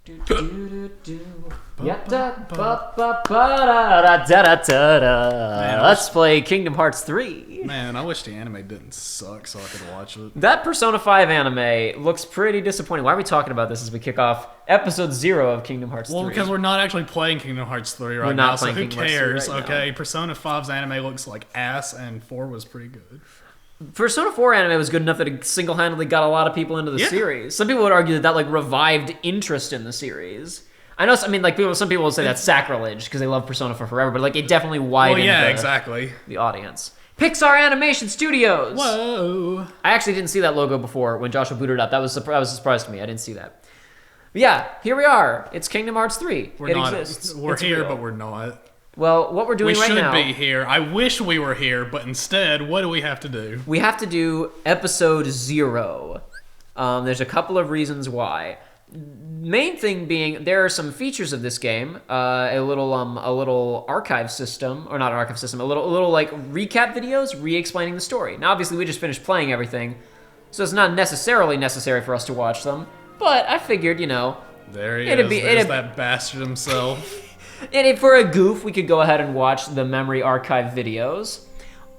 Let's play Kingdom Hearts 3. Man, I wish the anime didn't suck so I could watch it. That Persona 5 anime looks pretty disappointing. Why are we talking about this as we kick off episode 0 of Kingdom Hearts 3? Well, because we're not actually playing Kingdom Hearts 3 right now, so who cares, okay? Persona 5's anime looks like ass, and 4 was pretty good. Persona 4 anime was good enough that it single-handedly got a lot of people into the series. Some people would argue that like revived interest in the series. I know. I mean, like some people will say that's sacrilege because they love Persona 4 forever, but like it definitely widened. The audience. Pixar Animation Studios. Whoa! I actually didn't see that logo before when Joshua booted up. That was a surprise to me. I didn't see that. But yeah, here we are. It's Kingdom Hearts 3. It exists. We're here, but we're not. Well, what we're doing right now... We should be here. I wish we were here, but instead, what do we have to do? We have to do episode 0. There's a couple of reasons why. Main thing being, there are some features of this game. A little archive system, or not an archive system, a little like recap videos re-explaining the story. Now, obviously, we just finished playing everything, so it's not necessarily necessary for us to watch them. But I figured, you know... There he is. There's that bastard himself. And if for a goof, we could go ahead and watch the memory archive videos.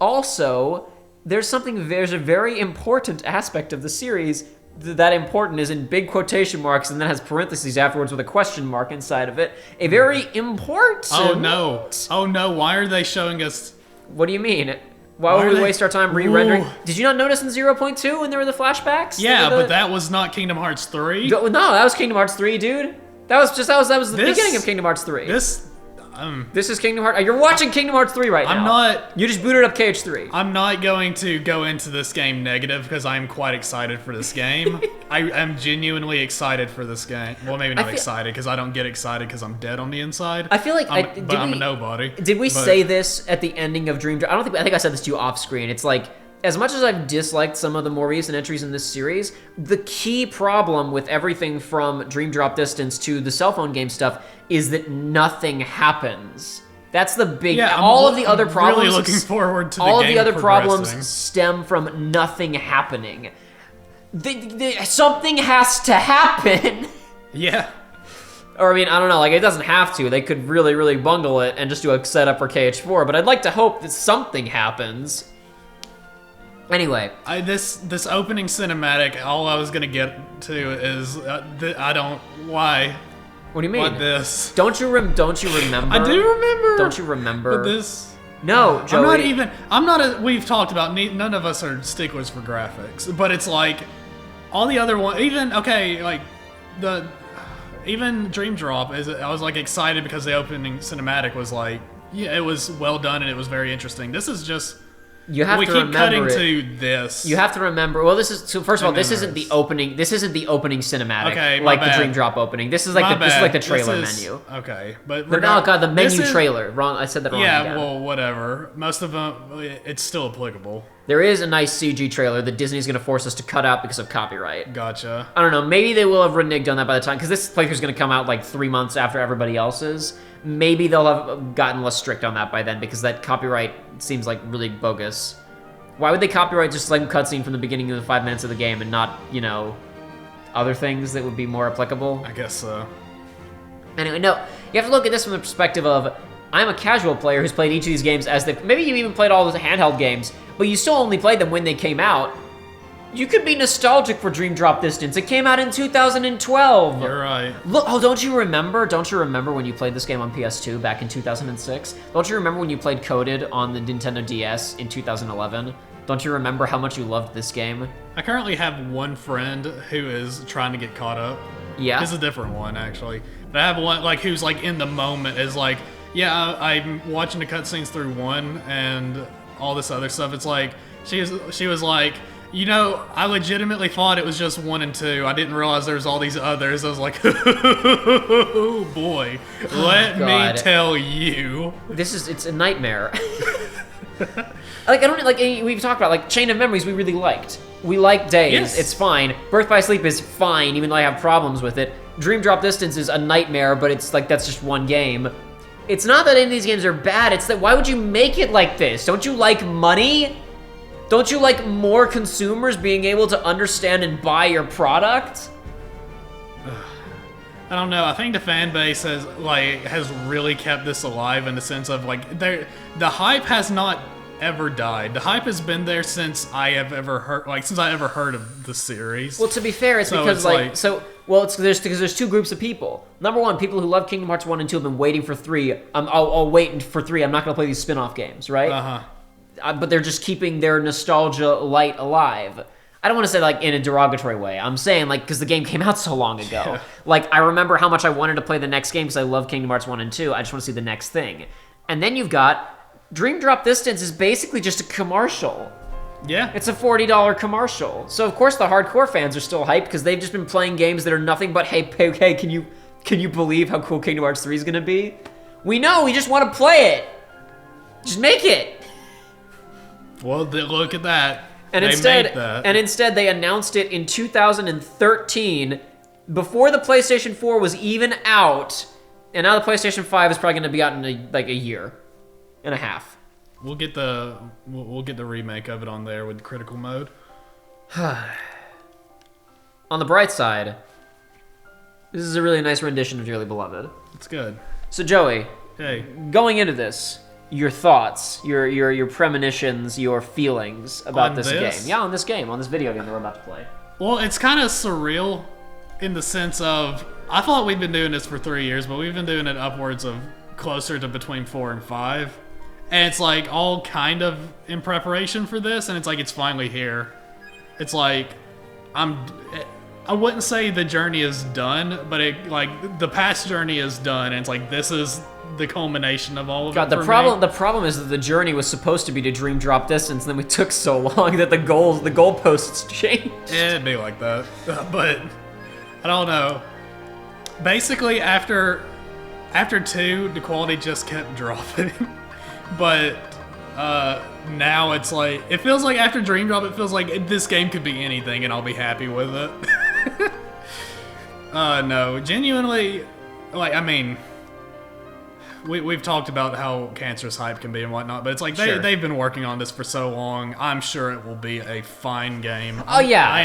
Also, there's a very important aspect of the series. That important is in big quotation marks and then has parentheses afterwards with a question mark inside of it. A very important... Oh no, why are they showing us... What do you mean? Why would we waste our time re-rendering? Did you not notice in 0.2 when there were the flashbacks? Yeah, but that was not Kingdom Hearts 3. No, that was Kingdom Hearts 3, dude. That was the beginning of Kingdom Hearts 3. This is Kingdom Hearts. You're watching Kingdom Hearts 3 right now. I'm not. You just booted up KH3. I'm not going to go into this game negative because I'm quite excited for this game. I am genuinely excited for this game. Well, maybe not excited because I don't get excited because I'm dead on the inside. I feel like I'm a nobody. Did we say this at the ending of Dream Drop? I think I said this to you off screen. It's like, as much as I've disliked some of the more recent entries in this series, the key problem with everything from Dream Drop Distance to the cell phone game stuff is that nothing happens. That's the big... Yeah, all of the other problems... really looking forward to the all game of the other progressing. problems stem from nothing happening. Something has to happen. Yeah. Or, I mean, I don't know, like, it doesn't have to. They could really, really bungle it and just do a setup for KH4, but I'd like to hope that something happens. Anyway, this opening cinematic, all I was gonna get to is why. What do you mean? What this? Don't you remember? I do remember. Don't you remember? But this. No, Joey. We've talked about. None of us are sticklers for graphics, but it's like all the other ones. Even Dream Drop I was like excited because the opening cinematic was like, yeah, it was well done and it was very interesting. This is just. You have to remember cutting to this. You have to remember. Well, this isn't the opening. This isn't the opening cinematic. Okay, like the Dream Drop opening. This is like the trailer menu. Okay, but oh god, the menu trailer. Wrong. I said that wrong. Yeah, well, whatever. Most of them, it's still applicable. There is a nice CG trailer that Disney's going to force us to cut out because of copyright. Gotcha. I don't know. Maybe they will have reneged on that by the time, because this playthrough's going to come out like 3 months after everybody else's. Maybe they'll have gotten less strict on that by then, because that copyright seems like really bogus. Why would they copyright just like a cutscene from the beginning of the 5 minutes of the game and not, you know, other things that would be more applicable? I guess so. Anyway, no, you have to look at this from the perspective of, I'm a casual player who's played each of these games as maybe you even played all the handheld games, but you still only played them when they came out. You could be nostalgic for Dream Drop Distance. It came out in 2012. You're right. Look, don't you remember? Don't you remember when you played this game on PS2 back in 2006? Don't you remember when you played Coded on the Nintendo DS in 2011? Don't you remember how much you loved this game? I currently have one friend who is trying to get caught up. Yeah? It's a different one, actually. But I have one like who's like in the moment is like, yeah, I'm watching the cutscenes through 1 and all this other stuff. It's like, she was like, you know, I legitimately thought it was just 1 and 2. I didn't realize there was all these others. I was like, oh boy, let me tell you. It's a nightmare. We've talked about, like, Chain of Memories we really liked. We liked Days, yes. It's fine. Birth by Sleep is fine, even though I have problems with it. Dream Drop Distance is a nightmare, but it's like, that's just one game. It's not that any of these games are bad, it's that why would you make it like this? Don't you like money? Don't you like more consumers being able to understand and buy your product? I don't know. I think the fan base has really kept this alive in the sense of like the hype has not ever died. The hype has been there since I ever heard of the series. Well, to be fair, it's because there's two groups of people. Number one, people who love Kingdom Hearts 1 and 2 have been waiting for 3. I'll wait for 3. I'm not going to play these spin-off games, right? But they're just keeping their nostalgia light alive. I don't want to say like in a derogatory way. I'm saying like because the game came out so long ago. Yeah. Like I remember how much I wanted to play the next game because I love Kingdom Hearts 1 and 2. I just want to see the next thing. And then you've got Dream Drop Distance is basically just a commercial. Yeah. It's a $40 commercial. So of course the hardcore fans are still hyped because they've just been playing games that are nothing but hey, can you believe how cool Kingdom Hearts 3 is going to be? We know, we just want to play it. Just make it. Well, look at that. And instead they announced it in 2013 before the PlayStation 4 was even out. And now the PlayStation 5 is probably going to be out in a year and a half. We'll get the remake of it on there with critical mode. On the bright side, this is a really nice rendition of Dearly Beloved. It's good. So Joey, hey, going into this, your thoughts, your premonitions, your feelings about this game. Yeah, on this video game that we're about to play. Well, it's kind of surreal in the sense of I thought we'd been doing this for 3 years, but we've been doing it upwards of closer to between 4 and 5. And it's like all kind of in preparation for this, and it's like it's finally here. It's like I wouldn't say the journey is done, but the past journey is done, and it's like this is the culmination of all of it. The problem is that the journey was supposed to be to Dream Drop Distance, and then we took so long that the goalposts changed. It'd be like that, but I don't know. Basically, after 2, the quality just kept dropping. But now it's like it feels like after Dream Drop, it feels like this game could be anything, and I'll be happy with it. No, genuinely, like I mean, we've talked about how cancerous hype can be and whatnot, but it's like they've been working on this for so long. I'm sure it will be a fine game. Oh yeah, I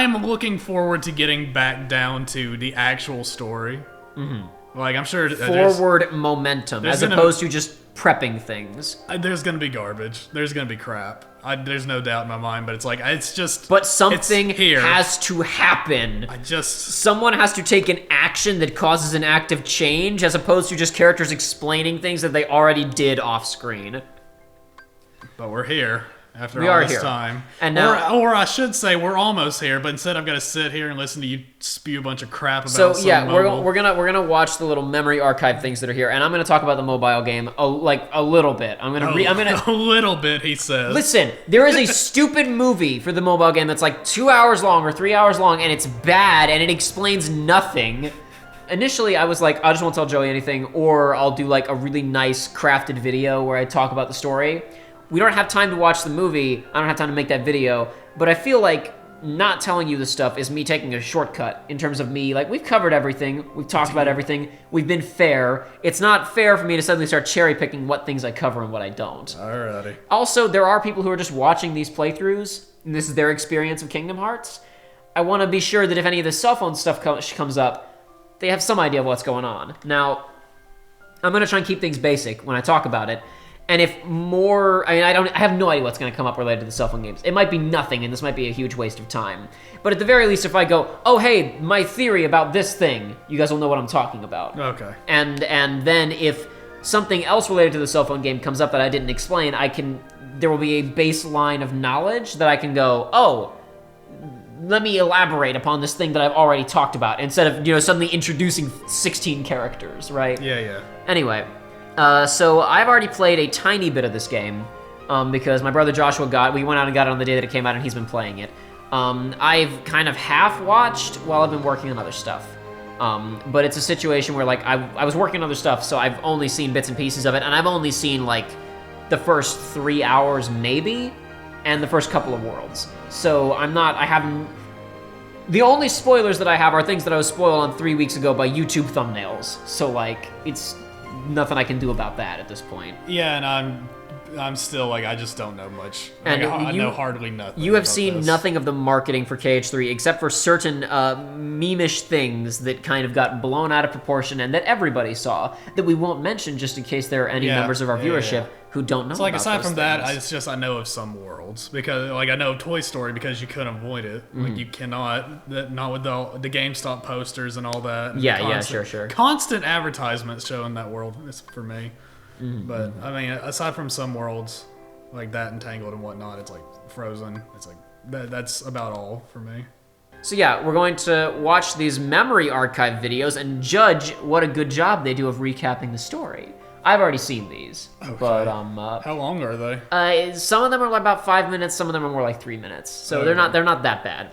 am looking forward to getting back down to the actual story. Mm-hmm. Like I'm sure forward momentum as opposed to just prepping things. There's gonna be garbage. There's gonna be crap. There's no doubt in my mind, but it's like it's just. But something has to happen. Someone has to take an action that causes an act of change, as opposed to just characters explaining things that they already did off screen. But we're here. After all this time. And now, or I should say we're almost here, but instead I've got to sit here and listen to you spew a bunch of crap about we're gonna watch the little memory archive things that are here, and I'm gonna talk about the mobile game a little bit. I'm gonna a little bit, he says. Listen, there is a stupid movie for the mobile game that's like 2 hours long or 3 hours long, and it's bad and it explains nothing. Initially, I was like, I just won't tell Joey anything, or I'll do like a really nice crafted video where I talk about the story. We don't have time to watch the movie. I don't have time to make that video. But I feel like not telling you this stuff is me taking a shortcut in terms of me. Like, we've covered everything. We've talked about everything. We've been fair. It's not fair for me to suddenly start cherry picking what things I cover and what I don't. Alrighty. Also, there are people who are just watching these playthroughs, and this is their experience of Kingdom Hearts. I want to be sure that if any of the cell phone stuff comes up, they have some idea of what's going on. Now, I'm going to try and keep things basic when I talk about it. And if more, I have no idea what's going to come up related to the cell phone games. It might be nothing, and this might be a huge waste of time. But at the very least, if I go, oh, hey, my theory about this thing, you guys will know what I'm talking about. Okay. And then if something else related to the cell phone game comes up that I didn't explain, there will be a baseline of knowledge that I can go, oh, let me elaborate upon this thing that I've already talked about, instead of, suddenly introducing 16 characters, right? Yeah. Anyway. So I've already played a tiny bit of this game, because my brother Joshua we went out and got it on the day that it came out, and he's been playing it. I've kind of half-watched while I've been working on other stuff. But it's a situation where, like, I was working on other stuff, so I've only seen bits and pieces of it, and I've only seen, like, the first 3 hours, maybe, and the first couple of worlds. So the only spoilers that I have are things that I was spoiled on 3 weeks ago by YouTube thumbnails. So, like, it's nothing I can do about that at this point. Yeah, and I'm I'm still like, I just don't know much. And I know hardly nothing. You have about seen this. nothing of the marketing for KH3 except for certain meme-ish things that kind of got blown out of proportion and that everybody saw that we won't mention just in case there are any members of our viewership who don't know. So like about aside those from that, things. it's just I know of some worlds because like I know of Toy Story because you couldn't avoid it. Like you cannot, not with the GameStop posters and all that. And sure. Constant advertisements showing that world is for me. But I mean, aside from some worlds like that, Entangled and whatnot, it's like Frozen. It's like that's about all for me. So yeah, we're going to watch these memory archive videos and judge what a good job they do of recapping the story. I've already seen these, but How long are they? some of them are about 5 minutes, some of them are more like 3 minutes. So they're not that bad.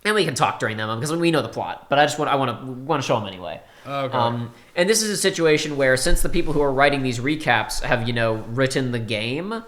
And we can talk during them because we know the plot, but I want to show them anyway. Okay. And this is a situation where since the people who are writing these recaps have, written the game,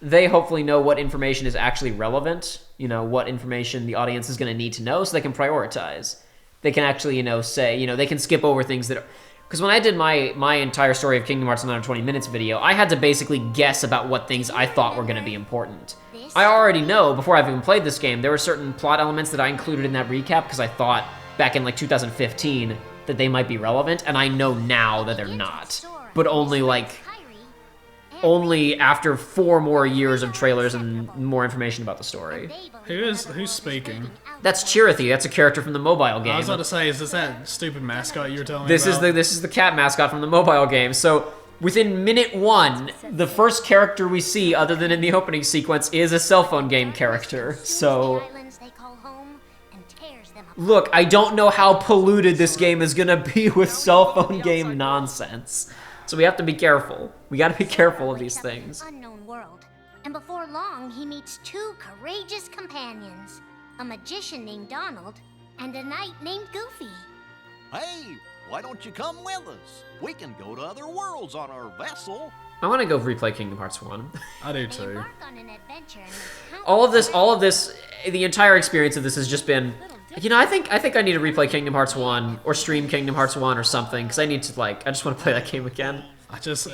they hopefully know what information is actually relevant, what information the audience is going to need to know so they can prioritize. They can actually, say, they can skip over things that are... Because when I did my entire story of Kingdom Hearts in under 20 minutes video, I had to basically guess about what things I thought were going to be important. I already know, before I've even played this game, there were certain plot elements that I included in that recap because I thought back in like 2015 that they might be relevant, and I know now that they're not. But only after 4 more years of trailers and more information about the story. Who's speaking? That's Chirithy. That's a character from the mobile game. I was about to say, is this that stupid mascot you were telling me This about? is the cat mascot from the mobile game. So within minute 1, the first character we see, other than in the opening sequence, is a cell phone game character. So look, I don't know how polluted this game is gonna be with cell phone game nonsense. So we have to be careful. We gotta be careful of these things. Unknown world. And before long, he meets 2 courageous companions. A magician named Donald, and a knight named Goofy. Hey, why don't you come with us? We can go to other worlds on our vessel. I want to go replay Kingdom Hearts 1. I do They too. embark on an adventure and encounter All of this, the entire experience of this has just been, I think I need to replay Kingdom Hearts 1 or stream Kingdom Hearts 1 or something because I just want to play that game again. I just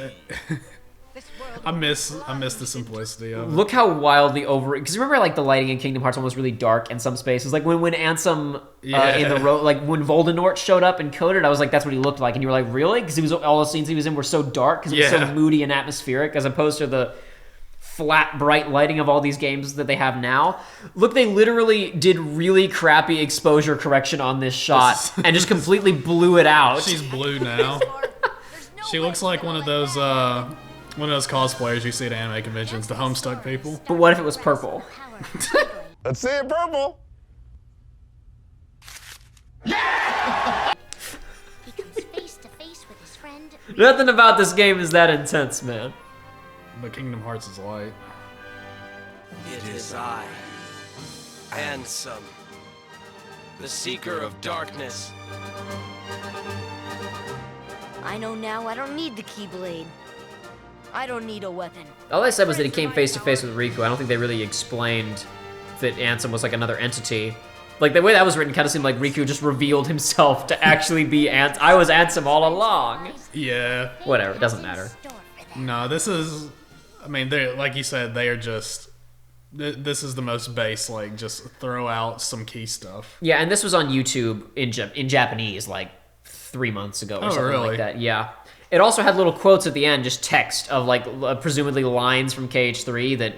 I miss the simplicity of it. Look how wildly because remember like the lighting in Kingdom Hearts 1 was really dark in some spaces. Like when Ansem in the road, like when Voldemort showed up and coded, I was like, that's what he looked like, and you were like, really? Because all the scenes he was in were so dark because it was so moody and atmospheric, as opposed to the flat, bright lighting of all these games that they have now. Look, they literally did really crappy exposure correction on this shot and just completely blew it out. She's blue now. She looks like one of those cosplayers you see at anime conventions, the Homestuck people. But what if it was purple? Let's see it purple. He comes face to face with his friend. Nothing about this game is that intense, man. But Kingdom Hearts is light. It is I, Ansem, the Seeker of Darkness. I know now I don't need the Keyblade. I don't need a weapon. All I said was that he came face to face with Riku. I don't think they really explained that Ansem was like another entity. Like the way that was written kind of seemed like Riku just revealed himself to actually be I was Ansem all along. Yeah. Whatever, it doesn't matter. No, this is... I mean, they like you said, they are just... This is the most base, like, just throw out some key stuff. Yeah, and this was on YouTube in Japanese, like, 3 months ago or something like that. Yeah. It also had little quotes at the end, just text of, like, presumably lines from KH3 that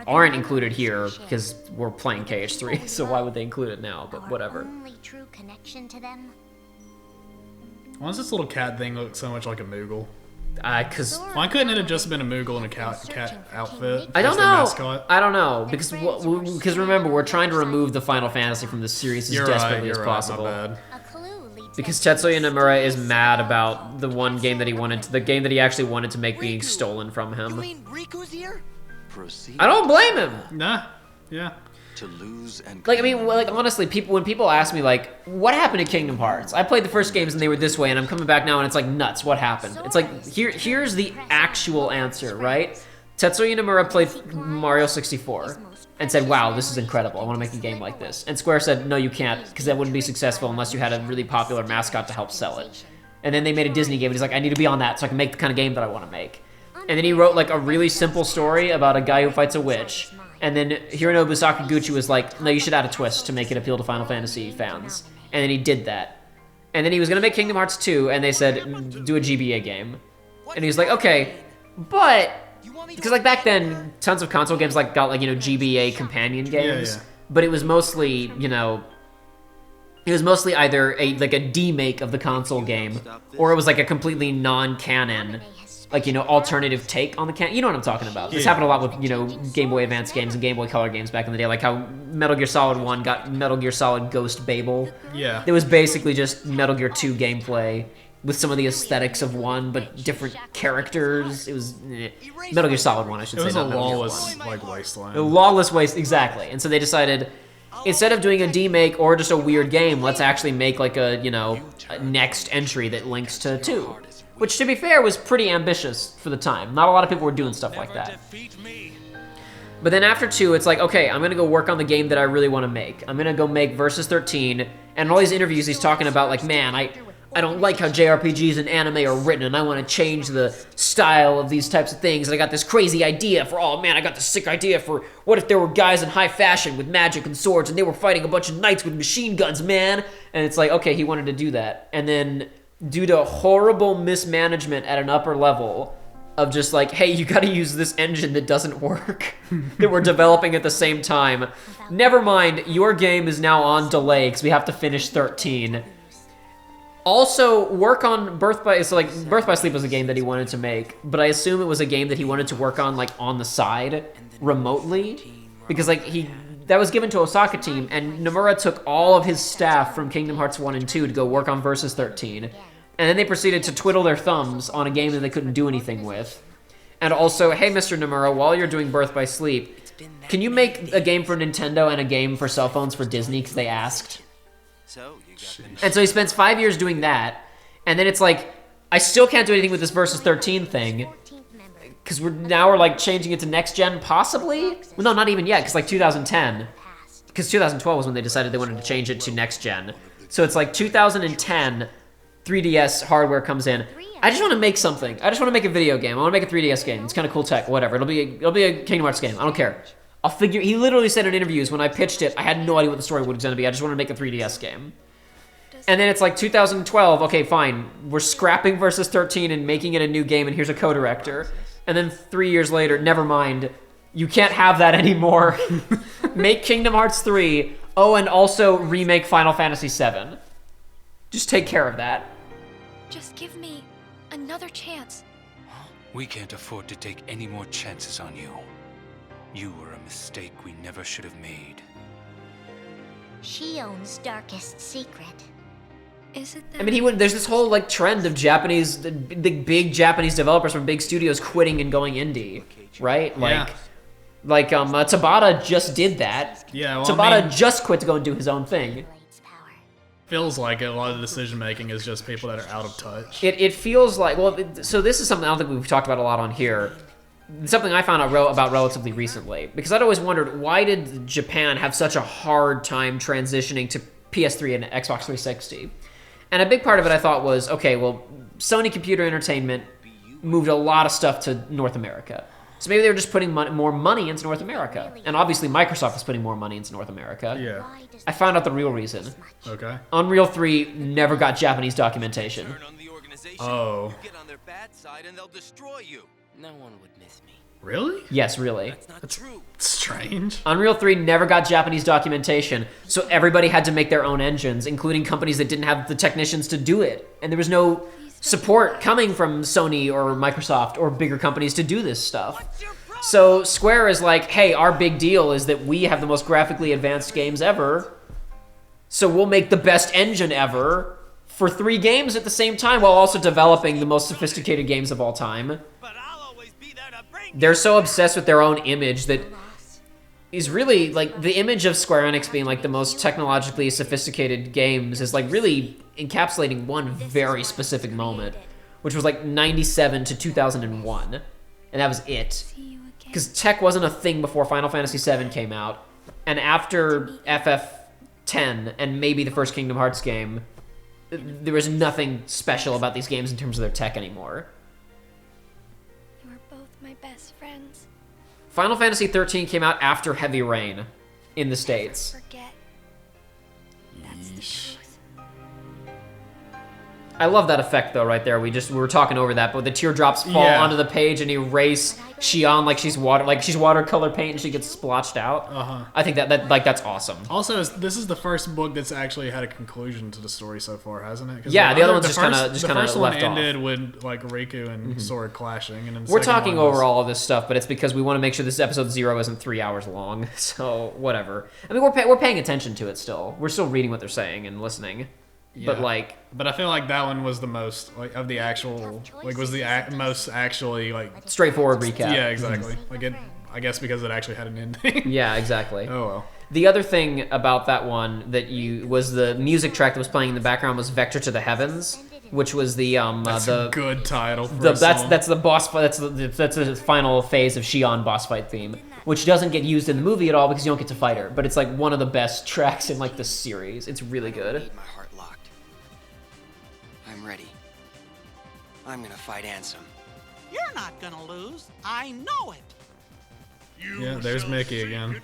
aren't included here because we're playing KH3, so why would they include it now? But whatever. Only true connection to them. Why does this little cat thing look so much like a Moogle? Because Why couldn't it have just been a Moogle in a cat outfit? I don't as their know. mascot? I don't know because remember we're trying to remove the Final Fantasy from the series as desperately as possible. My bad. A clue leads Because Tetsuya Nomura is mad about the one game that he actually wanted to make being stolen from You him. mean Riku's here? Proceed I don't blame him. Nah. Yeah. to lose and Like, I mean, like, honestly, when people ask me, like, what happened to Kingdom Hearts? I played the first games and they were this way, and I'm coming back now and it's like, nuts, what happened? It's like, here's the actual answer, right? Tetsuya Nomura played Mario 64 and said, wow, this is incredible, I want to make a game like this. And Square said, no, you can't, because that wouldn't be successful unless you had a really popular mascot to help sell it. And then they made a Disney game, and he's like, I need to be on that so I can make the kind of game that I want to make. And then he wrote like a really simple story about a guy who fights a witch. And then Hironobu Sakaguchi was like, no, you should add a twist to make it appeal to Final Fantasy fans. And then he did that. And then he was going to make Kingdom Hearts 2, and they said, do a GBA game. And he was like, okay, but... Because, like, back then, tons of console games, like, got, like, you know, GBA companion games. Yeah. But it was mostly, you know... It was mostly either a demake of the console game, or it was, like, a completely non-canon, like, you know, alternative take on the canon. You know what I'm talking about. This happened a lot with, you know, Game Boy Advance games and Game Boy Color games back in the day, like how Metal Gear Solid 1 got Metal Gear Solid Ghost Babel. Yeah. It was basically just Metal Gear 2 gameplay with some of the aesthetics of 1, but different characters. It was Metal Gear Solid 1, I should say. It was a not Metal Gear lawless 1. like wasteland. A lawless waste, exactly. And so they decided, instead of doing a demake or just a weird game, let's actually make like a, you know, a next entry that links to 2. Which, to be fair, was pretty ambitious for the time. Not a lot of people were doing stuff like that. But then after 2, it's like, okay, I'm gonna go work on the game that I really want to make. I'm gonna go make Versus 13, and in all these interviews he's talking about, like, man, I don't like how JRPGs and anime are written, and I want to change the style of these types of things, and I got this crazy idea for, oh man, I got this sick idea for, what if there were guys in high fashion with magic and swords, and they were fighting a bunch of knights with machine guns, man? And it's like, okay, he wanted to do that. And then, due to horrible mismanagement at an upper level of just like, hey, you gotta use this engine that doesn't work, that we're developing at the same time. Never mind, your game is now on delay because we have to finish 13. Also, work on Birth by Sleep was a game that he wanted to make, but I assume it was a game that he wanted to work on like on the side, remotely, because like that was given to Osaka team, and Nomura took all of his staff from Kingdom Hearts 1 and 2 to go work on Versus 13. And then they proceeded to twiddle their thumbs on a game that they couldn't do anything with. And also, hey, Mr. Nomura, while you're doing Birth by Sleep, can you make a game for Nintendo and a game for cell phones for Disney, because they asked? And so he spends 5 years doing that, and then it's like, I still can't do anything with this Versus 13 thing, because we're like changing it to next gen, possibly? Well, no, not even yet, because like 2010. Because 2012 was when they decided they wanted to change it to next gen. So it's like 2010, 3DS hardware comes in. I just want to make something. I just want to make a video game. I want to make a 3DS game. It's kind of cool tech, whatever. It'll be a Kingdom Hearts game. I don't care. I'll figure. He literally said in interviews when I pitched it, I had no idea what the story was going to be. I just want to make a 3DS game. And then it's like 2012. Okay, fine. We're scrapping Versus 13 and making it a new game, and here's a co-director. And then 3 years later, never mind. You can't have that anymore. Make Kingdom Hearts 3. Oh, and also remake Final Fantasy 7. Just take care of that. Just give me another chance. We can't afford to take any more chances on you. You were a mistake we never should have made. She owns Darkest Secret. Is it that? I mean, there's this whole like trend of the big Japanese developers from big studios quitting and going indie, right? Like Tabata just did that. Yeah, well, Tabata just quit to go and do his own thing. Feels like it. A lot of the decision making is just people that are out of touch. It feels like, well, so this is something I don't think we've talked about a lot on here. It's something I found out about relatively recently, because I'd always wondered, why did Japan have such a hard time transitioning to PS3 and Xbox 360? And a big part of it I thought was, okay, well, Sony Computer Entertainment moved a lot of stuff to North America. So maybe they were just putting more money into North America. And obviously Microsoft was putting more money into North America. Yeah. I found out the real reason. Okay. Unreal 3 never got Japanese documentation. Oh. Get on their bad side and they'll destroy you. No one would miss me. Really? Yes, really. That's true. Strange. Unreal 3 never got Japanese documentation, so everybody had to make their own engines, including companies that didn't have the technicians to do it. And there was no support coming from Sony or Microsoft or bigger companies to do this stuff. So Square is like, hey, our big deal is that we have the most graphically advanced games ever, so we'll make the best engine ever for 3 games at the same time while also developing the most sophisticated games of all time. They're so obsessed with their own image that is really, like, the image of Square Enix being, like, the most technologically sophisticated games is, like, really encapsulating one very specific moment, which was, like, 97 to 2001. And that was it. Because tech wasn't a thing before Final Fantasy VII came out. And after FF10 and maybe the first Kingdom Hearts game, there was nothing special about these games in terms of their tech anymore. You are both best friends. Final Fantasy 13 came out after Heavy Rain in the States. Forget. That's the Yeesh. truth. I love that effect though, right there. We were talking over that, but the teardrops fall Yeah. onto the page and erase Xion like she's watercolor paint and she gets splotched out. I think that's awesome. Also, this is the first book that's actually had a conclusion to the story so far, hasn't it? 'Cause Yeah, the other one's the just kinda first one left off. ended with like Riku and Sora clashing, and then the We're second talking one was- over all of this stuff, but it's because we want to make sure this episode 0 isn't 3 hours long. So whatever. I mean, we're paying attention to it still. We're still reading what they're saying and listening. But Yeah. like, But I feel like that one was the most like of the actual like was the most actually like straightforward recap. yeah exactly like it. I guess because it actually had an ending. Yeah, exactly. Oh well. The other thing about that one that was the music track that was playing in the background was "Vector to the Heavens," which was the That's a good title. For the a song. that's the boss fight. That's the final phase of Xion boss fight theme, which doesn't get used in the movie at all because you don't get to fight her. But it's like one of the best tracks in like the series. It's really good. Need my heart locked. I'm ready. I'm gonna fight Ansem. You're not gonna lose. I know it. Yeah, there's Mickey again.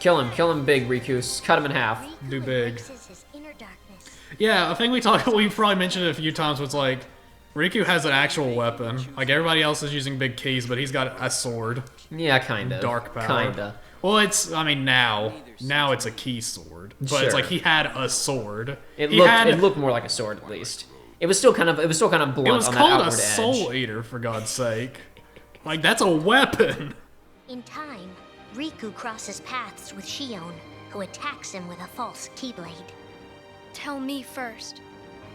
Kill him big, Riku. Cut him in half. Do big. Glimpses his inner darkness. Yeah, I think we probably mentioned it a few times. Was like Riku has an actual weapon. Like everybody else is using big keys, but he's got a sword. Yeah, kinda. Dark power. Kinda. Well, I mean now it's a key sword, but Sure. it's like he had a sword. It He looked had- it looked more like a sword at least. It was still kind of blunt It was on that called outward a edge. soul eater, for God's sake. Like that's a weapon. In time, Riku crosses paths with Xion, who attacks him with a false keyblade. Tell me first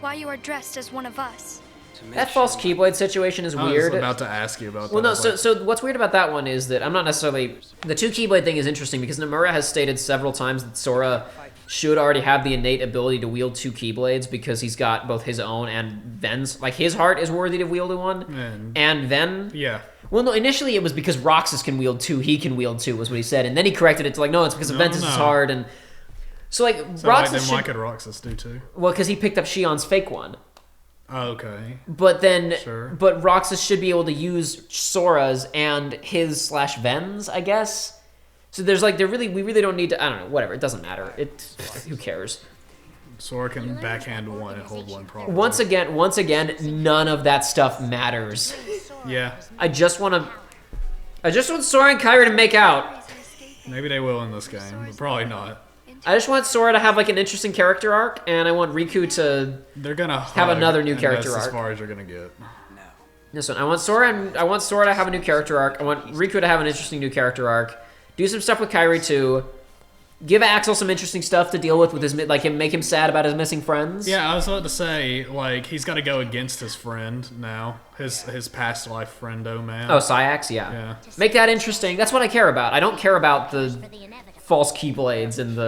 why you are dressed as one of us. To make That false sure keyblade situation is I was weird. about to ask you about Well, that. no. I was like, So what's weird about that one is that I'm not necessarily the two keyblade thing is interesting because Nomura has stated several times that Sora should already have the innate ability to wield two keyblades because he's got both his own and Ven's. Like his heart is worthy to wield one, and Ven. yeah. Well, no. Initially, it was because Roxas can wield two. He can wield two, was what he said, and then he corrected it to like, no, it's because of Ventus' heart, and so like So Roxas then why should. could Roxas do too? Well, because he picked up Xion's fake one. Oh, okay. But then, Sure. but Roxas should be able to use Sora's and his / Ven's, I guess. So there's like, we really don't need to, I don't know, whatever, it doesn't matter. Who cares? Sora can backhand one and hold one properly. Once again, none of that stuff matters. Yeah. I just want Sora and Kairi to make out. Maybe they will in this game, but probably not. I just want Sora to have like an interesting character arc, and I want Riku to They're gonna have hug, another new and character that's arc. as far as you're gonna get. Listen, I want Sora to have a new character arc. I want Riku to have an interesting new character arc. Do some stuff with Kairi too. Give Axel some interesting stuff to deal with his make him sad about his missing friends. Yeah, I was about to say, like, he's got to go against his friend now, his past life friendo man. Oh, Syax, yeah. Yeah. Make that interesting. That's what I care about. I don't care about the For the inevitable. false keyblades and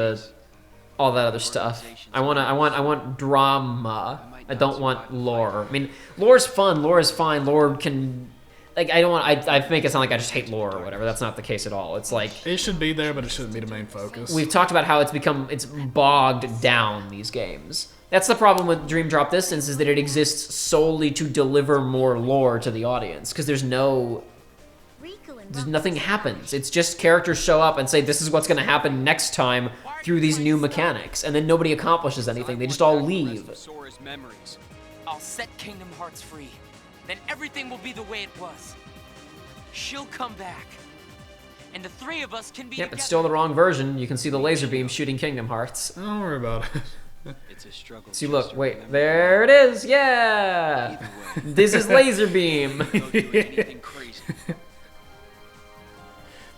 all that other stuff. I want drama. I don't want lore. I mean, lore's fun. Lore is fine. Lore can. Like, I don't want. I make it sound like I just hate lore or whatever. That's not the case at all. It's like It should be there, but it shouldn't be the main focus. we've talked about how it's bogged down these games. That's the problem with Dream Drop Distance is that it exists solely to deliver more lore to the audience because there's Riku and nothing happens. It's just characters show up and say this is what's going to happen next time through these new mechanics, and then nobody accomplishes anything. They just all leave. Sora's memories. I'll set Kingdom Hearts free. Then everything will be the way it was. She'll come back. And the three of us can be Yep, together. it's still the wrong version. You can see the laser beam shooting Kingdom Hearts. Don't worry about it. It's a struggle. See, look, wait, there it is. Yeah, this is laser beam. Anything crazy.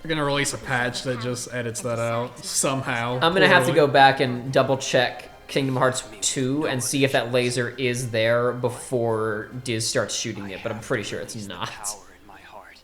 They're gonna release a patch that just edits that out somehow. I'm gonna have to poorly. go back and double check Kingdom Hearts 2 and see if that laser is there before Diz starts shooting it, but I'm pretty sure it's not. Power in my heart.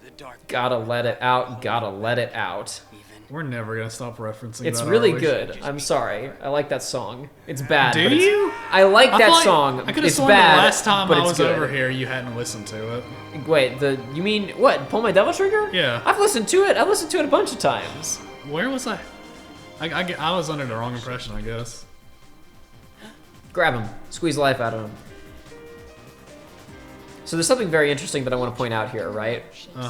The dark Gotta let it out. Gotta let it out. even. We're never gonna stop referencing It's that, really are we? good. I'm sorry. I like that song. It's bad. Do but it's- you? I like I that feel like song. I could have It's sworn bad. the last time but I it's was good. over here, you hadn't listened to it. Wait, you mean what? Pull My Devil Trigger? Yeah. I've listened to it. I've listened to it a bunch of times. Where was I? I was under the wrong impression, I guess. Grab him. Squeeze life out of him. So there's something very interesting that I want to point out here, right?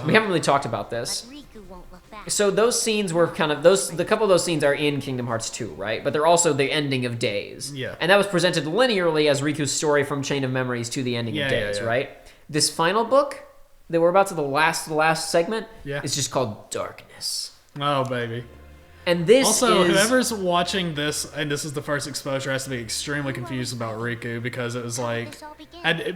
We haven't really talked about this. But Riku won't look back. So those scenes were kind of the couple of those scenes are in Kingdom Hearts 2, right? But they're also the ending of Days. Yeah. And that was presented linearly as Riku's story from Chain of Memories to the ending of Days, right? This final book that we're about to the last segment is just called Darkness. Oh, baby. And this also, is... whoever's watching this, and this is the first exposure, has to be extremely confused about Riku, because it was like...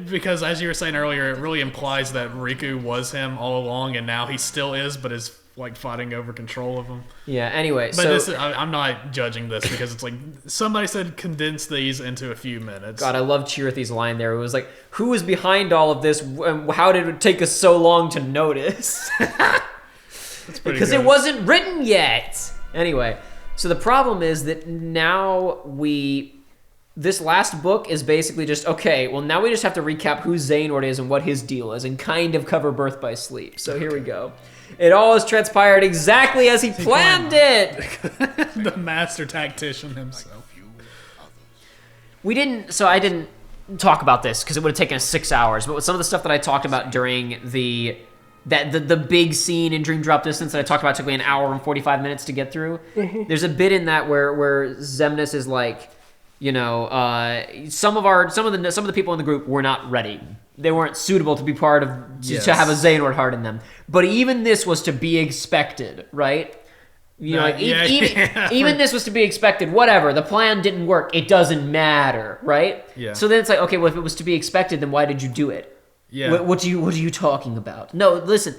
because, as you were saying earlier, it really implies that Riku was him all along, and now he still is, but is, like, fighting over control of him. Yeah, anyway, but this, I'm not judging this, because it's like, somebody said condense these into a few minutes. God, I love Chirithy's line there. It was like, who is behind all of this, and how did it take us so long to notice? That's pretty because good. it wasn't written yet! Anyway, so the problem is that now this last book is basically just, okay, well now we just have to recap who Xehanort is and what his deal is and kind of cover Birth by Sleep. So here we go. It all has transpired exactly as he planned it! The master tactician himself. I didn't talk about this because it would have taken us 6 hours, but with some of the stuff that I talked about during the big scene in Dream Drop Distance that I talked about took me an hour and 45 minutes to get through. There's a bit in that where Xemnas is like, you know, some of the people in the group were not ready. They weren't suitable to be part of to have a Xehanort heart in them. But even this was to be expected, right? You know, even this was to be expected. Whatever, the plan didn't work. It doesn't matter, right? Yeah. So then it's like, okay, well, if it was to be expected, then why did you do it? Yeah. What are you talking about? No, listen.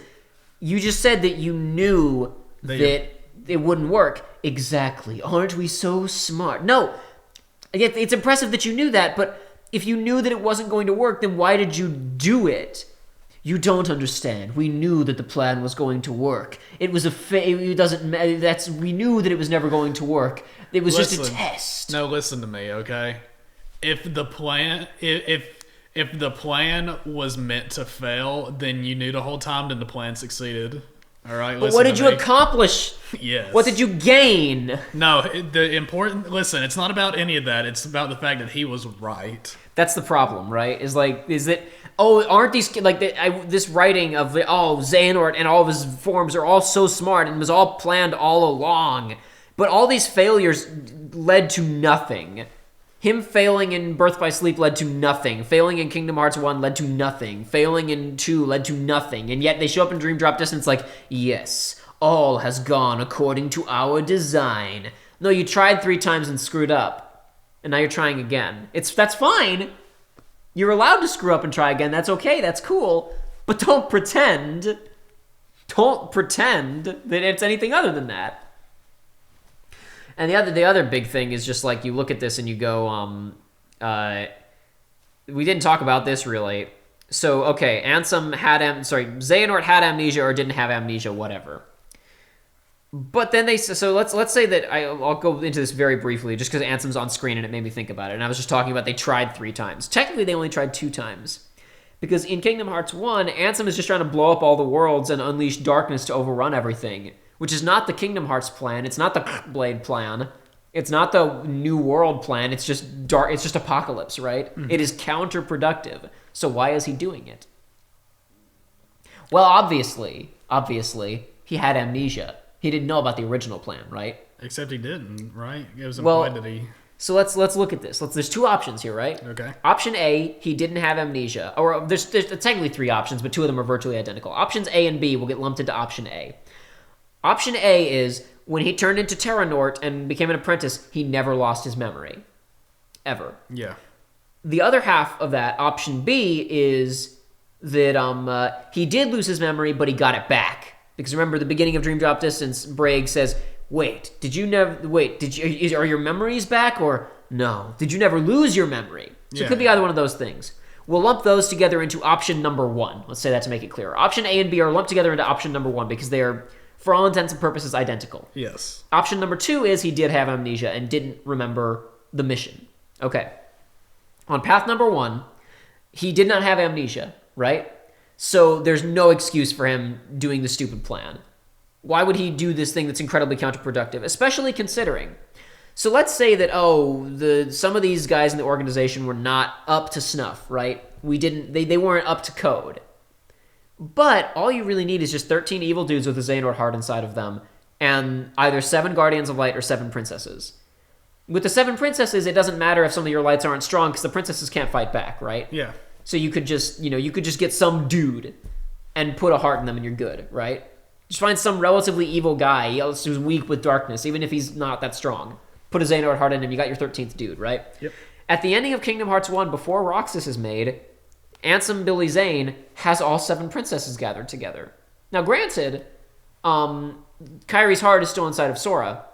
You just said that you knew that it wouldn't work. Exactly. Aren't we so smart? No. It's impressive that you knew that, but if you knew that it wasn't going to work, then why did you do it? You don't understand. We knew that the plan was going to work. It was it doesn't matter. We knew that it was never going to work. It was just a test. No, listen to me, okay? If the plan was meant to fail, then you knew the whole time, then the plan succeeded. All right, but what did you accomplish? Yes. What did you gain? No, listen, it's not about any of that. It's about the fact that he was right. That's the problem, right? Is that, aren't these, like, this writing of, Xehanort and all of his forms are all so smart and was all planned all along. But all these failures led to nothing. Him failing in Birth by Sleep led to nothing. Failing in Kingdom Hearts 1 led to nothing. Failing in 2 led to nothing. And yet they show up in Dream Drop Distance like, yes, all has gone according to our design. No, you tried 3 times and screwed up. And now you're trying again. That's fine. You're allowed to screw up and try again. That's okay. That's cool. But don't pretend. Don't pretend that it's anything other than that. And the other big thing is just like you look at this and you go, we didn't talk about this really. So okay, Xehanort had amnesia or didn't have amnesia, whatever. But then let's say that I'll go into this very briefly just because Ansem's on screen and it made me think about it. And I was just talking about they tried 3 times. Technically, they only tried 2 times. Because in Kingdom Hearts 1, Ansem is just trying to blow up all the worlds and unleash darkness to overrun everything. Which is not the Kingdom Hearts plan. It's not the Blade plan. It's not the New World plan. It's just dark. It's just Apocalypse, right? Mm-hmm. It is counterproductive. So why is he doing it? Well, obviously, he had amnesia. He didn't know about the original plan, right? Except he didn't, right? It was implied that he... So let's look at this. There's 2 options here, right? Okay. Option A, he didn't have amnesia. Or there's technically 3 options, but 2 of them are virtually identical. Options A and B will get lumped into Option A. Option A is, when he turned into Xehanort and became an apprentice, he never lost his memory. Ever. Yeah. The other half of that, Option B, is that he did lose his memory, but he got it back. Because remember, the beginning of Dream Drop Distance, Braig says, are your memories back, or no? Did you never lose your memory? So it could be either one of those things. We'll lump those together into option number 1. Let's say that to make it clearer. Option A and B are lumped together into option number 1 because they are, for all intents and purposes, identical. Yes. Option number 2 is he did have amnesia and didn't remember the mission. Okay. On path number 1, he did not have amnesia, right? So there's no excuse for him doing the stupid plan. Why would he do this thing that's incredibly counterproductive? Especially considering. So let's say that, some of these guys in the organization were not up to snuff, right? They weren't up to code. But all you really need is just 13 evil dudes with a Xehanort heart inside of them, and either 7 Guardians of Light or 7 princesses. With the 7 princesses, it doesn't matter if some of your lights aren't strong, because the princesses can't fight back, right? Yeah. So you could just, get some dude and put a heart in them and you're good, right? Just find some relatively evil guy who's weak with darkness, even if he's not that strong. Put a Xehanort heart in him, you got your 13th dude, right? Yep. At the ending of Kingdom Hearts 1, before Roxas is made, Ansem Billy Zane has all 7 princesses gathered together. Now, granted, Kairi's heart is still inside of Sora,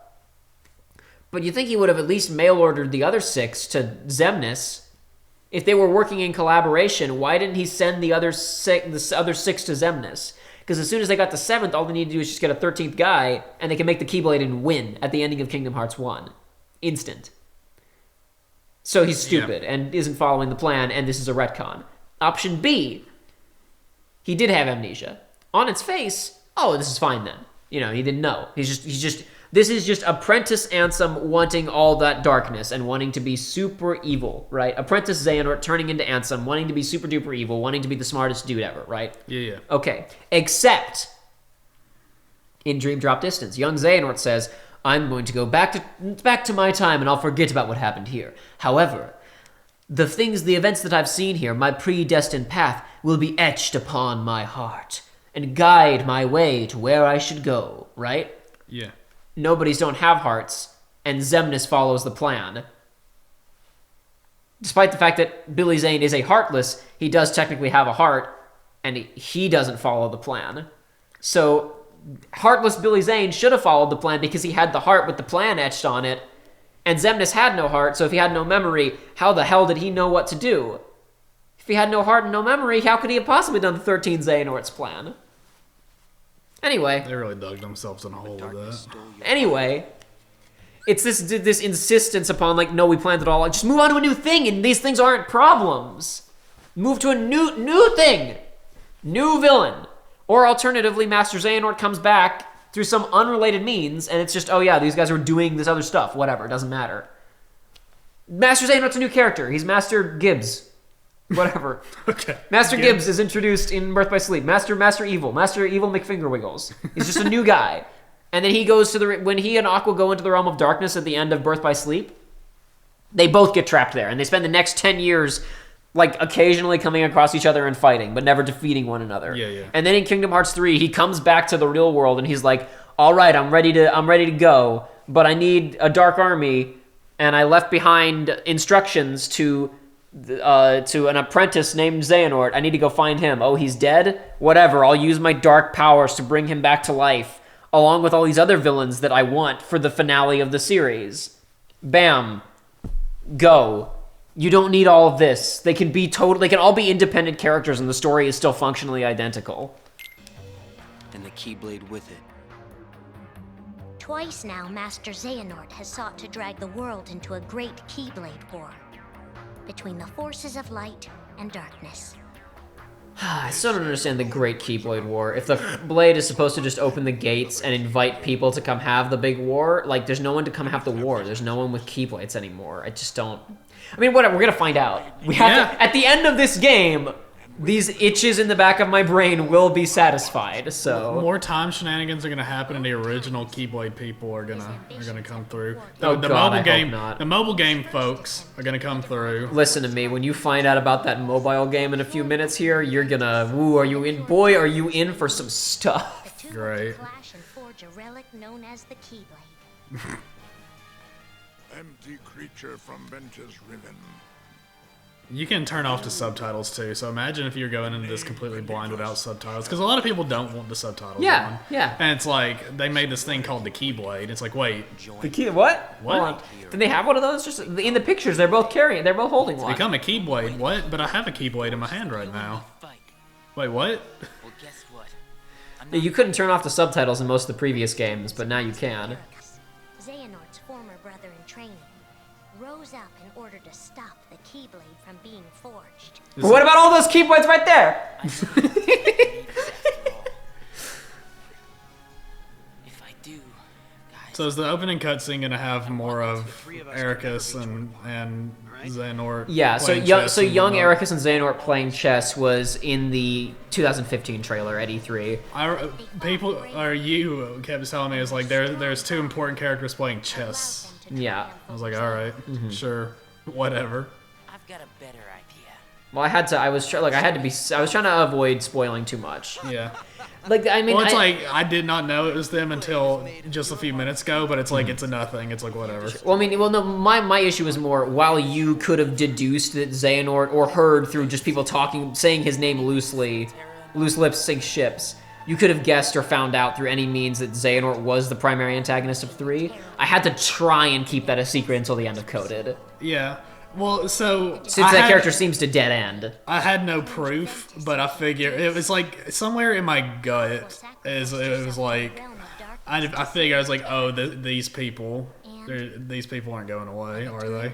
but you think he would have at least mail-ordered the other 6 to Xemnas. If they were working in collaboration, why didn't he send the other 6 to Xemnas? Because as soon as they got the 7th, all they need to do is just get a 13th guy, and they can make the Keyblade and win at the ending of Kingdom Hearts 1. Instant. So he's stupid and isn't following the plan, and this is a retcon. Option B, he did have amnesia. On its face, oh, this is fine then. He didn't know. This is just Apprentice Ansem wanting all that darkness and wanting to be super evil, right? Apprentice Xehanort turning into Ansem, wanting to be super duper evil, wanting to be the smartest dude ever, right? Yeah. Okay. Except in Dream Drop Distance, young Xehanort says, I'm going to go back to my time and I'll forget about what happened here. However, the events that I've seen here, my predestined path, will be etched upon my heart and guide my way to where I should go, right? Yeah. Nobodies don't have hearts, and Xemnas follows the plan. Despite the fact that Billy Zane is a heartless, he does technically have a heart, and he doesn't follow the plan. So, heartless Billy Zane should have followed the plan because he had the heart with the plan etched on it, and Xemnas had no heart, so if he had no memory, how the hell did he know what to do? If he had no heart and no memory, how could he have possibly done the 13 Xehanort's plan? Anyway. They really dug themselves in a hole with that. Anyway, it's this insistence upon, no, we planned it all. Just move on to a new thing, and these things aren't problems. Move to a new thing. New villain. Or alternatively, Master Xehanort comes back through some unrelated means, and it's just, oh yeah, these guys were doing this other stuff. Whatever, it doesn't matter. Master Xehanort's a new character. He's Master Gibbs. Whatever. Okay. Master Gibbs is introduced in Birth by Sleep. Master Evil McFingerwiggles. He's just a new guy. And then he goes to when he and Aqua go into the realm of darkness at the end of Birth by Sleep, they both get trapped there, and they spend the next 10 years occasionally coming across each other and fighting, but never defeating one another. Yeah. And then in Kingdom Hearts 3, he comes back to the real world and he's like, "All right, I'm ready to go, but I need a dark army, and I left behind instructions to an apprentice named Xehanort. I need to go find him. Oh, he's dead? Whatever, I'll use my dark powers to bring him back to life, along with all these other villains that I want for the finale of the series. Bam. Go. You don't need all of this. They can all be independent characters and the story is still functionally identical." And the Keyblade with it. Twice now, Master Xehanort has sought to drag the world into a great Keyblade war between the forces of light and darkness. I still don't understand the Great Keyblade War. If the blade is supposed to just open the gates and invite people to come have the big war, there's no one to come have the war. There's no one with Keyblades anymore. I just don't... I mean, whatever, we're gonna find out. We have to, at the end of this game, these itches in the back of my brain will be satisfied, so... More time shenanigans are gonna happen and the original Keyblade people are gonna come through. Oh the God, mobile game, I hope not. The mobile game folks are gonna come through. Listen to me, when you find out about that mobile game in a few minutes here, you're gonna... Woo, are you in? Boy, are you in for some stuff. The two Great. will clash and forge a relic known as the Keyblade. Empty creature from Bench's Riven. You can turn off the subtitles too, so imagine if you're going into this completely blind without subtitles, because a lot of people don't want the subtitles on. Yeah. And it's they made this thing called the Keyblade. It's wait. The key... What? What? Hold on. Did they have one of those? Just in the pictures, they're both holding one. Become a Keyblade. What? But I have a Keyblade in my hand right now. Wait, what? Well, guess what? Yeah, you couldn't turn off the subtitles in most of the previous games, but now you can. Xehanort's former brother in training rose up in order to stop the Keyblade from being forged. But what about all those Keyblades right there? If I do, So is the opening cutscene gonna have more of Ericus and Xehanort? Yeah, so playing young, chess so and young whatnot? Ericus and Xehanort playing chess was in the 2015 trailer at E3. You kept telling me it's like there's two important characters playing chess. Yeah. I was like, all right, sure, whatever. I've got a better idea. Well, I was trying to avoid spoiling too much. Yeah. Like, I mean, Well, it's like I did not know it was them until just a few minutes ago, but it's like it's a nothing. It's like whatever. Well, I mean, no, my issue is more, while you could have deduced that Xehanort, or heard through just people talking, saying his name loosely, loose lips sink ships, you could have guessed or found out through any means that Xehanort was the primary antagonist of 3. I had to try and keep that a secret until the end of Coded. Yeah. Well, so Since that character seems to dead end. I had no proof, but I figure it was like somewhere in my gut it was like I figure I was like, oh, these people aren't going away, are they?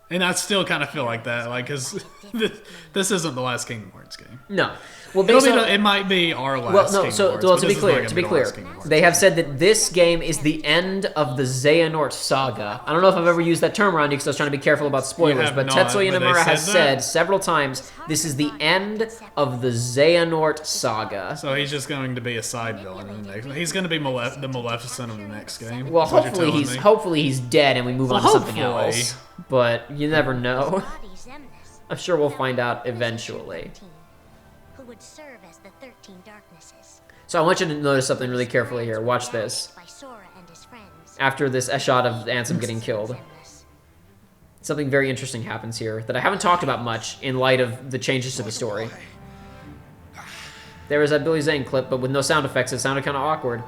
And I still kind of feel like that, like, because this isn't the last Kingdom Hearts game. No. Well, It might be our last Kingdom Hearts, but to be this is not clear, gonna be the last Kingdom Hearts. they have said that this game is the end of the Xehanort saga. I don't know if I've ever used that term around you because I was trying to be careful about spoilers, have but not, Tetsuya but they Nomura has said said that. several times this is the end of the Xehanort saga. So he's just going to be a side villain in the next. He's going to be the Maleficent of the next game. Well, is what you're telling me. hopefully he's dead and we move on to something Hopefully. else. But you never know. I'm sure we'll find out eventually. Who would serve as the 13 Darknesses. So I want you to notice something really carefully here. Watch this. By Sora and his friends. After this shot of Ansem getting killed, something very interesting happens here that I haven't talked about much in light of the changes to the story. There was that Billy Zane clip, but with no sound effects. It sounded kind of awkward.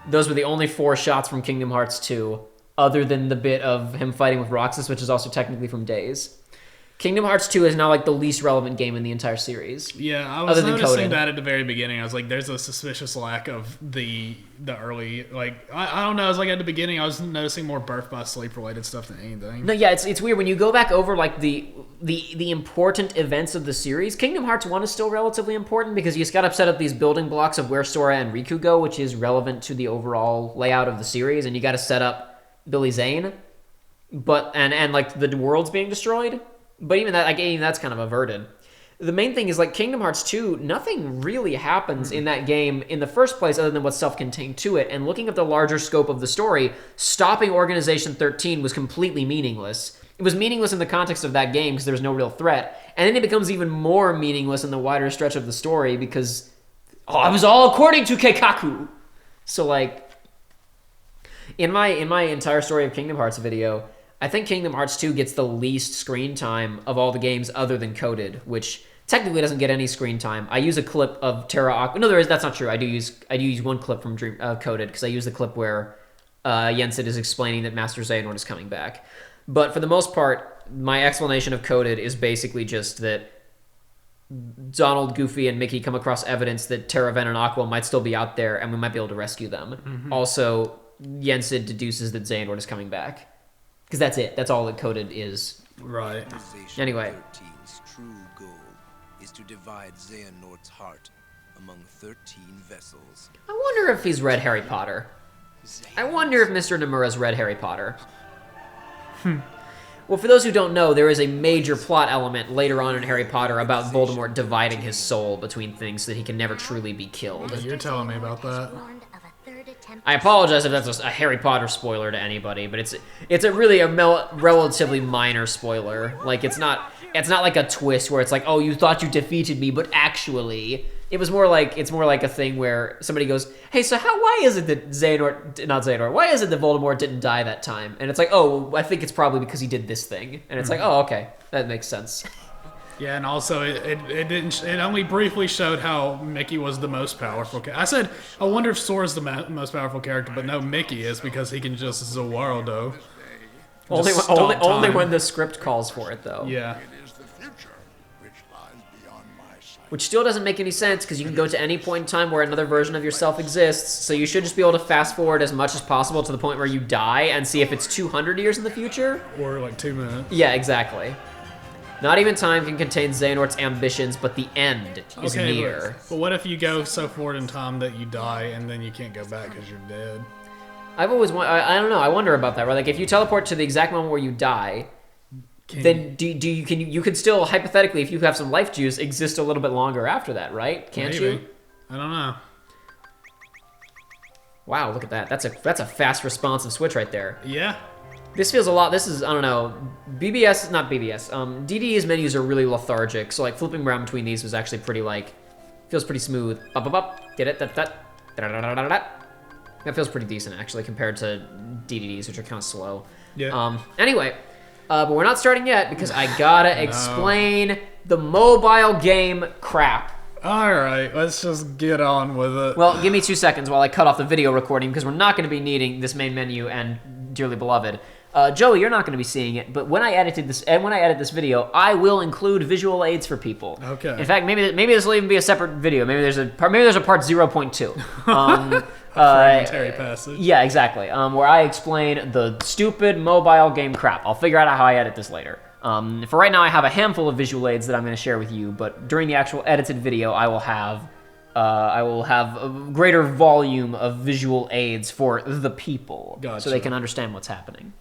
Those were the only 4 shots from Kingdom Hearts 2, other than the bit of him fighting with Roxas, which is also technically from Days. Kingdom Hearts 2 is now like the least relevant game in the entire series. Yeah, I was other than noticing Coded. that at the very beginning. I was like, there's a suspicious lack of the early, like, I don't know, I was like at the beginning I was noticing more Birth by Sleep related stuff than anything. No, yeah, it's weird when you go back over like the important events of the series. Kingdom Hearts 1 is still relatively important because you just got to set up these building blocks of where Sora and Riku go, which is relevant to the overall layout of the series, and you got to set up Billy Zane, but and like the world's being destroyed. But even that's kind of averted. The main thing is, like, Kingdom Hearts 2, nothing really happens in that game in the first place other than what's self-contained to it. And looking at the larger scope of the story, stopping Organization 13 was completely meaningless. It was meaningless in the context of that game because there was no real threat. And then it becomes even more meaningless in the wider stretch of the story because, it was all according to Keikaku. So, like, in my entire Story of Kingdom Hearts video, I think Kingdom Hearts 2 gets the least screen time of all the games other than Coded, which technically doesn't get any screen time. I use a clip of Terra Aqua. No, that's not true. I do use one clip from Coded because I use the clip where Yensid is explaining that Master Xehanort is coming back. But for the most part, my explanation of Coded is basically just that Donald, Goofy, and Mickey come across evidence that Terra, Ven, and Aqua might still be out there, and we might be able to rescue them. Mm-hmm. Also, Yensid deduces that Xehanort is coming back. Because that's it. That's all that Coded is. Right. Anyway. 13's true goal is to divide Xehanort's heart among 13 vessels. I wonder if he's read Harry Potter. I wonder if Mr. Nomura's read Harry Potter. Well, for those who don't know, there is a major plot element later on in Harry Potter about Voldemort dividing his soul between things so that he can never truly be killed. You're telling me about that. I apologize if that's a Harry Potter spoiler to anybody, but it's a really relatively minor spoiler. Like it's not like a twist where it's like, oh, you thought you defeated me, but actually, it's more like a thing where somebody goes, hey, so why is it that why is it that Voldemort didn't die that time? And it's like, oh, I think it's probably because he did this thing, and it's like, oh, okay, that makes sense. Yeah, and also it only briefly showed how Mickey was the most powerful. I said, I wonder if Sora's the most powerful character, but no, Mickey is because he can just Zowardo. Only when the script calls for it, though. Yeah. It is the future which lies beyond my sight. Which still doesn't make any sense because you can go to any point in time where another version of yourself exists. So you should just be able to fast forward as much as possible to the point where you die and see if it's 200 years in the future. Or like 2 minutes. Yeah, exactly. Not even time can contain Xehanort's ambitions, but the end is Okay, near. but what if you go so forward in time that you die and then you can't go back because you're dead? I've always I don't know. I wonder about that. Right? Like if you teleport to the exact moment where you die, then you could still hypothetically, if you have some life juice, exist a little bit longer after that, right? Can't Maybe. you? I don't know. Wow, look at that. That's a fast responsive switch right there. Yeah. This feels a lot. This is, I don't know, BBS, not BBS. DDE's menus are really lethargic, so like flipping around between these was actually pretty like, feels pretty smooth. Up, up, up, get it, that, that feels pretty decent actually compared to DDDs, which are kind of slow. Yeah. Anyway, but we're not starting yet because I gotta explain the mobile game crap. All right, let's just get on with it. Well, give me 2 seconds while I cut off the video recording because we're not going to be needing this main menu and dearly beloved. Joey, you're not going to be seeing it, but when I edit this video, I will include visual aids for people. Okay. In fact, maybe this will even be a separate video. Maybe there's a part 0.2. Fragmentary passage. Yeah, exactly. Where I explain the stupid mobile game crap. I'll figure out how I edit this later. For right now, I have a handful of visual aids that I'm going to share with you, but during the actual edited video, I will have a greater volume of visual aids for the people, Gotcha. so they can understand what's happening.